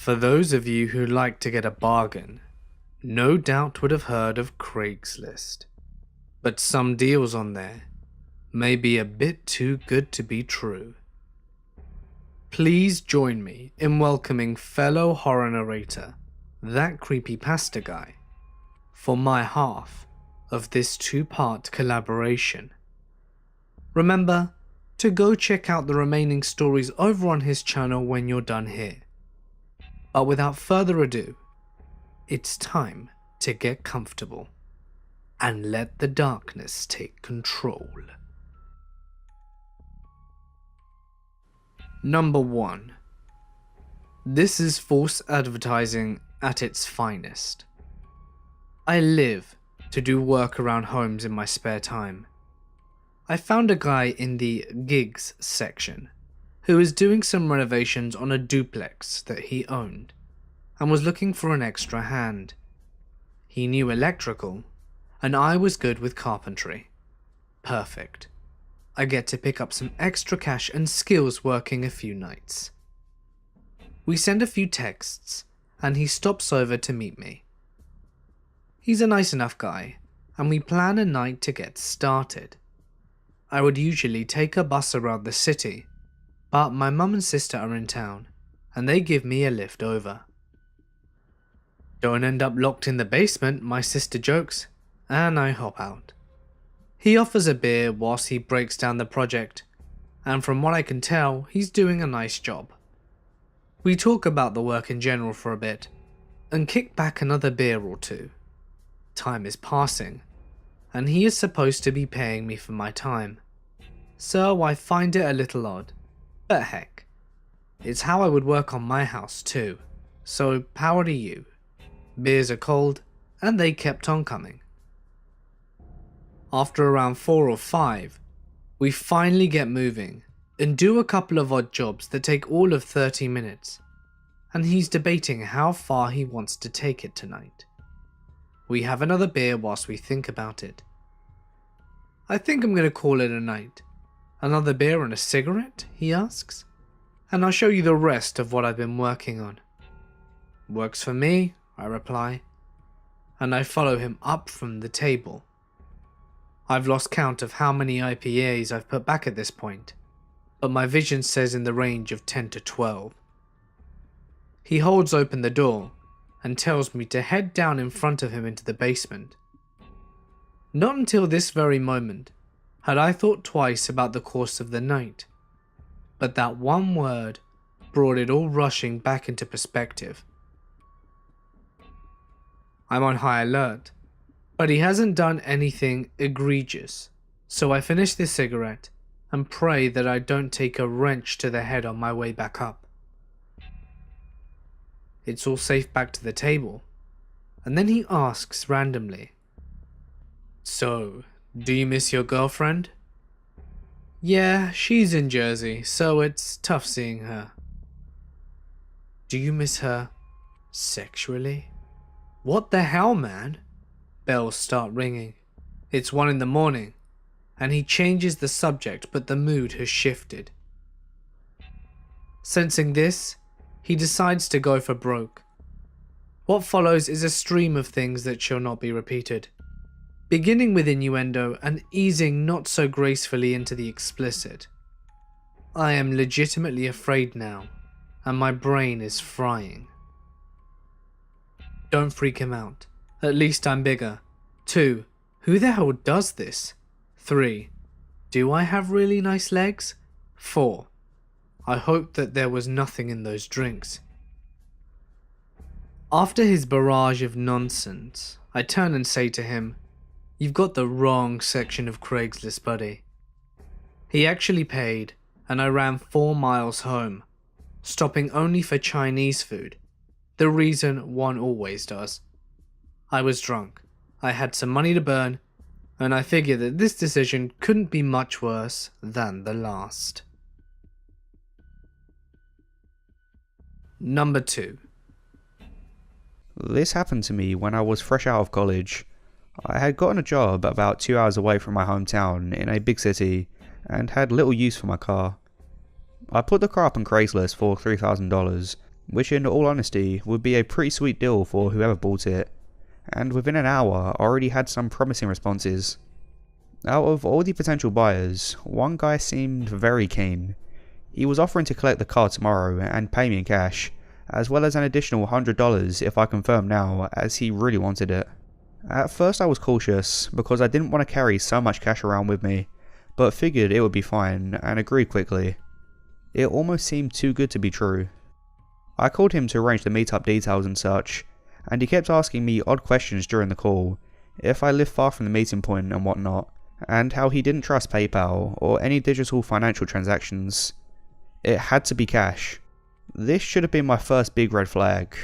For those of you who like to get a bargain, no doubt would have heard of Craigslist. But some deals on there may be a bit too good to be true. Please join me in welcoming fellow horror narrator, that creepypasta guy, for my half of this two-part collaboration. Remember to go check out the remaining stories over on his channel when you're done here. But without further ado, it's time to get comfortable and let the darkness take control. Number 1. This is false advertising at its finest. I live to do work around homes in my spare time. I found a guy in the gigs section who was doing some renovations on a duplex that he owned and was looking for an extra hand. He knew electrical and I was good with carpentry. Perfect. I get to pick up some extra cash and skills working a few nights. We send a few texts and he stops over to meet me. He's a nice enough guy and we plan a night to get started. I would usually take a bus around the city, but my mum and sister are in town and they give me a lift over. Don't end up locked in the basement, my sister jokes, and I hop out. He offers a beer whilst he breaks down the project, and from what I can tell, he's doing a nice job. We talk about the work in general for a bit, and kick back another beer or two. Time is passing, and he is supposed to be paying me for my time, so I find it a little odd. But heck, it's how I would work on my house too, so power to you. Beers are cold, and they kept on coming. After around 4 or 5, we finally get moving and do a couple of odd jobs that take all of 30 minutes, and he's debating how far he wants to take it tonight. We have another beer whilst we think about it. I think I'm going to call it a night. Another beer and a cigarette, he asks, and I'll show you the rest of what I've been working on. Works for me, I reply, and I follow him up from the table. I've lost count of how many IPAs I've put back at this point, but my vision says in the range of 10 to 12. He holds open the door and tells me to head down in front of him into the basement. Not until this very moment had I thought twice about the course of the night, but that one word brought it all rushing back into perspective. I'm on high alert, but he hasn't done anything egregious, so I finish the cigarette and pray that I don't take a wrench to the head on my way back up. It's all safe back to the table, and then he asks randomly, "So, do you miss your girlfriend?" "Yeah, she's in Jersey, so it's tough seeing her." "Do you miss her sexually?" "What the hell, man?" Bells start ringing. It's 1 in the morning, and he changes the subject, but the mood has shifted. Sensing this, he decides to go for broke. What follows is a stream of things that shall not be repeated, beginning with innuendo and easing not so gracefully into the explicit. I am legitimately afraid now, and my brain is frying. Don't freak him out. At least I'm bigger. 2. Who the hell does this? 3. Do I have really nice legs? 4. I hope that there was nothing in those drinks. After his barrage of nonsense, I turn and say to him, "You've got the wrong section of Craigslist, buddy." He actually paid, and I ran 4 miles home, stopping only for Chinese food, the reason one always does. I was drunk, I had some money to burn, and I figured that this decision couldn't be much worse than the last. Number 2. This happened to me when I was fresh out of college. I had gotten a job about 2 hours away from my hometown in a big city and had little use for my car. I put the car up on Craigslist for $3,000 which in all honesty would be a pretty sweet deal for whoever bought it, and within an hour already had some promising responses. Out of all the potential buyers, one guy seemed very keen. He was offering to collect the car tomorrow and pay me in cash, as well as an additional $100 if I confirm now, as he really wanted it. At first I was cautious because I didn't want to carry so much cash around with me, but figured it would be fine and agreed quickly. It almost seemed too good to be true. I called him to arrange the meetup details and such, and he kept asking me odd questions during the call, if I lived far from the meeting point and whatnot, and how he didn't trust PayPal or any digital financial transactions. It had to be cash. This should have been my first big red flag.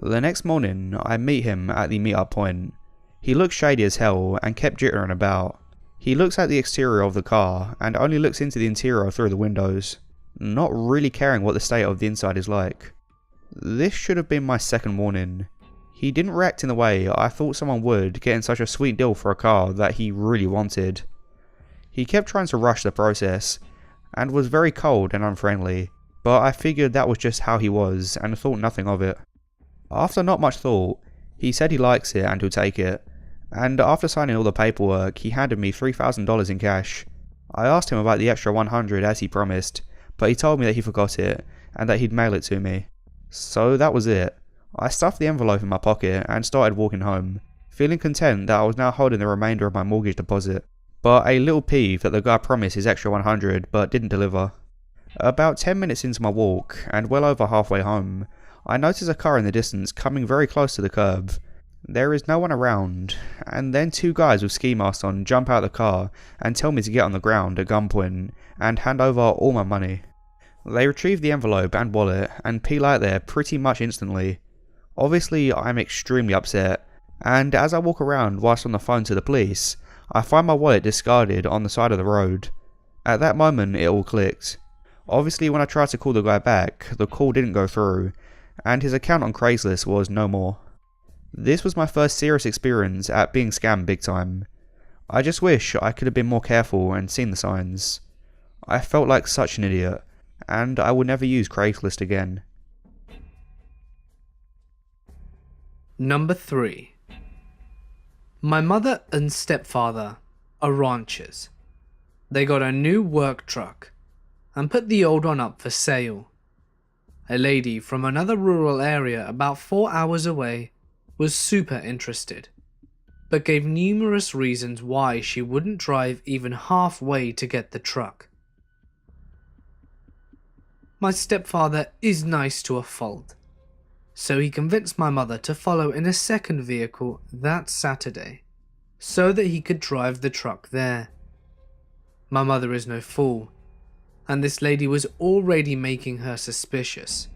The next morning, I meet him at the meetup point. He looked shady as hell and kept jittering about. He looks at the exterior of the car and only looks into the interior through the windows, not really caring what the state of the inside is like. This should have been my second warning. He didn't react in the way I thought someone would getting such a sweet deal for a car that he really wanted. He kept trying to rush the process, and was very cold and unfriendly, but I figured that was just how he was and thought nothing of it. After not much thought, he said he likes it and he'll take it, and after signing all the paperwork he handed me $3,000 in cash. I asked him about the extra $100 as he promised, but he told me that he forgot it and that he'd mail it to me. So that was it. I stuffed the envelope in my pocket and started walking home, feeling content that I was now holding the remainder of my mortgage deposit, but a little peeved that the guy promised his extra $100 but didn't deliver. About 10 minutes into my walk, and well over halfway home, I notice a car in the distance coming very close to the curb. There is no one around, and then two guys with ski masks on jump out of the car and tell me to get on the ground at gunpoint and hand over all my money. They retrieve the envelope and wallet and peel out there pretty much instantly. Obviously I'm extremely upset, and as I walk around whilst on the phone to the police, I find my wallet discarded on the side of the road. At that moment it all clicked. Obviously when I tried to call the guy back, the call didn't go through, and his account on Craigslist was no more. This was my first serious experience at being scammed big time. I just wish I could have been more careful and seen the signs. I felt like such an idiot, and I will never use Craigslist again. Number 3. My mother and stepfather are ranchers. They got a new work truck and put the old one up for sale. A lady from another rural area about 4 hours away was super interested, but gave numerous reasons why she wouldn't drive even halfway to get the truck. My stepfather is nice to a fault, so he convinced my mother to follow in a second vehicle that Saturday, so that he could drive the truck there. My mother is no fool, and this lady was already making her suspicious.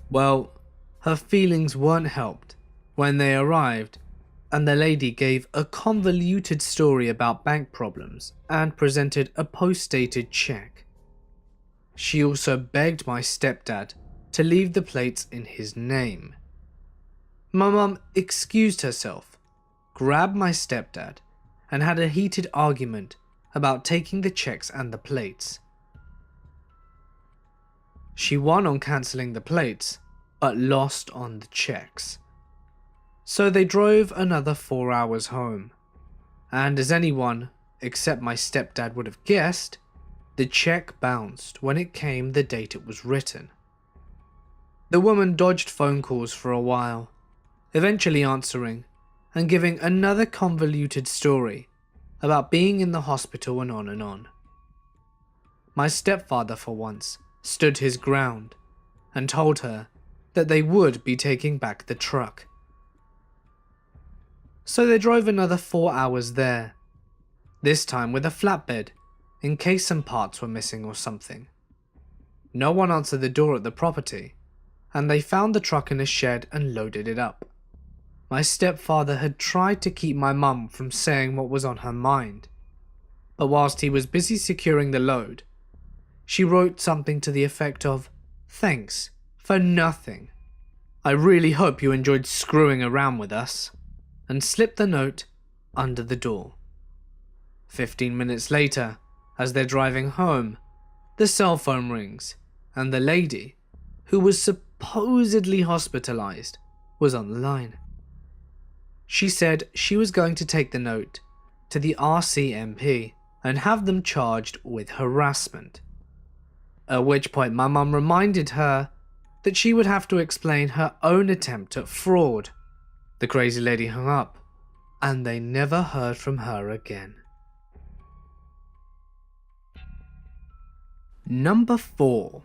Well, her feelings weren't helped when they arrived, and the lady gave a convoluted story about bank problems and presented a post-dated check. She also begged my stepdad to leave the plates in his name. My mum excused herself, grabbed my stepdad, and had a heated argument about taking the checks and the plates. She won on cancelling the plates, but lost on the checks. So they drove another 4 hours home, and as anyone except my stepdad would have guessed, the check bounced when it came the date it was written. The woman dodged phone calls for a while, eventually answering and giving another convoluted story about being in the hospital and on and on. My stepfather, for once, stood his ground and told her that they would be taking back the truck. So they drove another 4 hours there, this time with a flatbed in case some parts were missing or something. No one answered the door at the property, and they found the truck in a shed and loaded it up. My stepfather had tried to keep my mum from saying what was on her mind, but whilst he was busy securing the load, she wrote something to the effect of, "Thanks for nothing. I really hope you enjoyed screwing around with us," and slipped the note under the door. 15 minutes later, as they're driving home, the cell phone rings, and the lady, who was supposedly hospitalized, was on the line. She said she was going to take the note to the RCMP and have them charged with harassment. At which point my mum reminded her that she would have to explain her own attempt at fraud. The crazy lady hung up, and they never heard from her again. Number 4.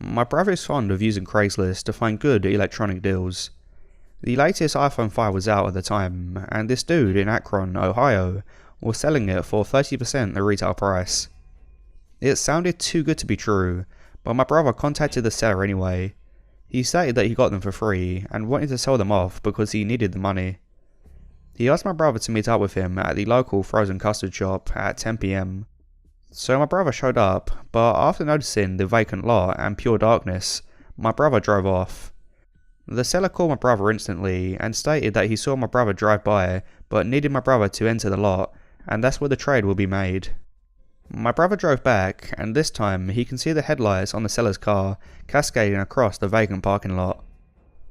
My brother is fond of using Craigslist to find good electronic deals. The latest iPhone 5 was out at the time, and this dude in Akron, Ohio, was selling it for 30% the retail price. It sounded too good to be true, but my brother contacted the seller anyway. He stated that he got them for free and wanted to sell them off because he needed the money. He asked my brother to meet up with him at the local frozen custard shop at 10 PM. So my brother showed up, but after noticing the vacant lot and pure darkness, my brother drove off. The seller called my brother instantly and stated that he saw my brother drive by but needed my brother to enter the lot, and that's where the trade will be made. My brother drove back, and this time he can see the headlights on the seller's car cascading across the vacant parking lot.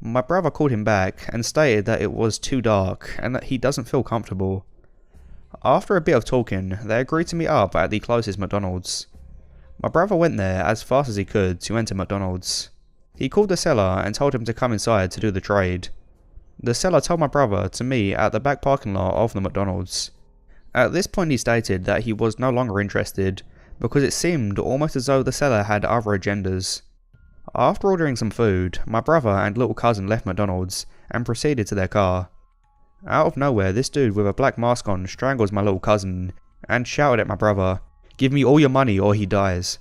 My brother called him back and stated that it was too dark and that he doesn't feel comfortable. After a bit of talking, they agreed to meet up at the closest McDonald's. My brother went there as fast as he could to enter McDonald's. He called the seller and told him to come inside to do the trade. The seller told my brother to meet at the back parking lot of the McDonald's. At this point he stated that he was no longer interested because it seemed almost as though the seller had other agendas. After ordering some food, my brother and little cousin left McDonald's and proceeded to their car. Out of nowhere, this dude with a black mask on strangles my little cousin and shouted at my brother, "Give me all your money or he dies."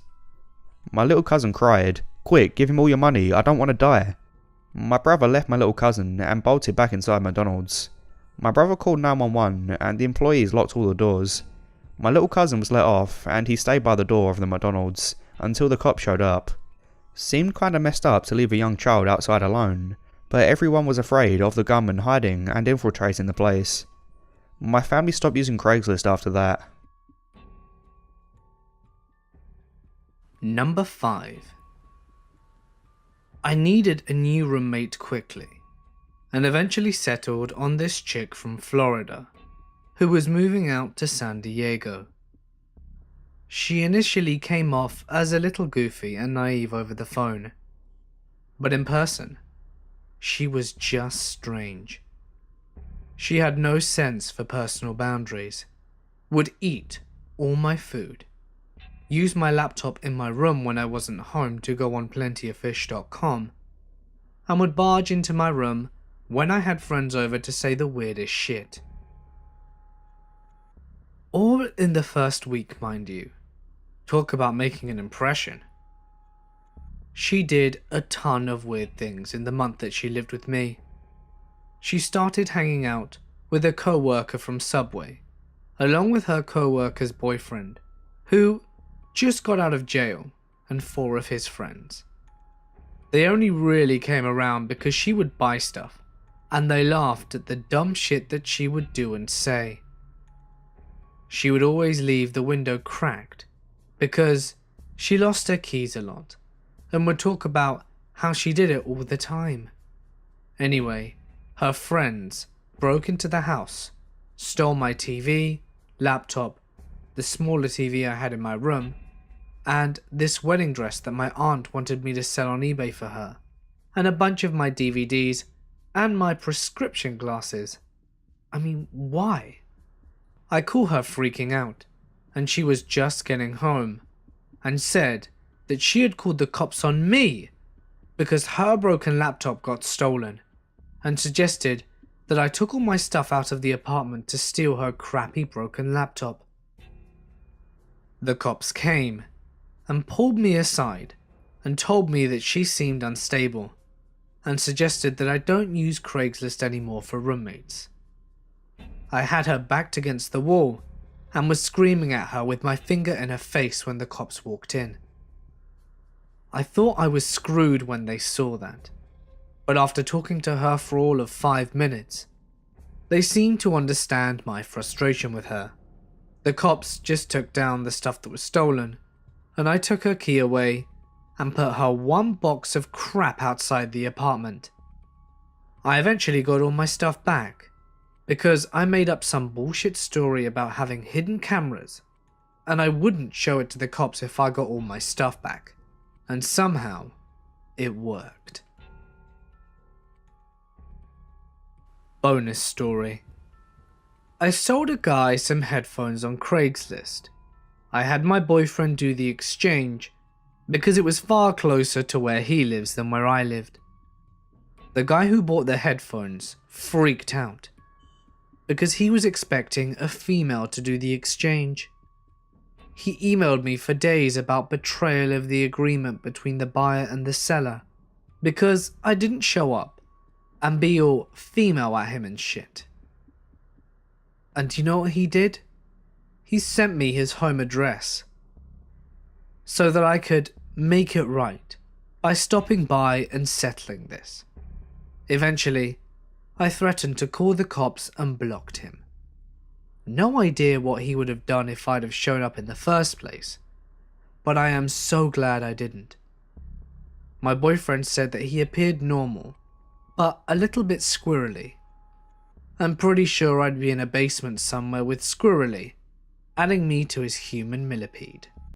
My little cousin cried, "Quick, give him all your money, I don't want to die." My brother left my little cousin and bolted back inside McDonald's. My brother called 911 and the employees locked all the doors. My little cousin was let off and he stayed by the door of the McDonald's until the cops showed up. Seemed kinda messed up to leave a young child outside alone, but everyone was afraid of the gunman hiding and infiltrating the place. My family stopped using Craigslist after that. Number 5. I needed a new roommate quickly, and eventually settled on this chick from Florida, who was moving out to San Diego. She initially came off as a little goofy and naive over the phone, but in person, she was just strange. She had no sense for personal boundaries, would eat all my food, use my laptop in my room when I wasn't home to go on plentyoffish.com, and would barge into my room when I had friends over to say the weirdest shit. All in the first week, mind you. Talk about making an impression. She did a ton of weird things in the month that she lived with me. She started hanging out with a co-worker from Subway, along with her co-worker's boyfriend, who just got out of jail, and 4 of his friends. They only really came around because she would buy stuff, and they laughed at the dumb shit that she would do and say. She would always leave the window cracked because she lost her keys a lot, and would talk about how she did it all the time. Anyway, her friends broke into the house, stole my TV, laptop, the smaller TV I had in my room, and this wedding dress that my aunt wanted me to sell on eBay for her, and a bunch of my DVDs and my prescription glasses. I mean, why? I call her freaking out, and she was just getting home, and said that she had called the cops on me because her broken laptop got stolen, and suggested that I took all my stuff out of the apartment to steal her crappy broken laptop. The cops came and pulled me aside and told me that she seemed unstable, and suggested that I don't use Craigslist anymore for roommates. I had her backed against the wall and was screaming at her with my finger in her face when the cops walked in. I thought I was screwed when they saw that, but after talking to her for all of 5 minutes, they seemed to understand my frustration with her. The cops just took down the stuff that was stolen, and I took her key away and put her one box of crap outside the apartment. I eventually got all my stuff back, because I made up some bullshit story about having hidden cameras, and I wouldn't show it to the cops if I got all my stuff back, and somehow it worked. Bonus story. I sold a guy some headphones on Craigslist. I had my boyfriend do the exchange because it was far closer to where he lives than where I lived. The guy who bought the headphones freaked out because he was expecting a female to do the exchange. He emailed me for days about betrayal of the agreement between the buyer and the seller because I didn't show up and be all female at him and shit. And you know what he did? He sent me his home address so that I could make it right by stopping by and settling this. Eventually, I threatened to call the cops and blocked him. No idea what he would have done if I'd have shown up in the first place, but I am so glad I didn't. My boyfriend said that he appeared normal, but a little bit squirrely. I'm pretty sure I'd be in a basement somewhere with squirrely, adding me to his human millipede.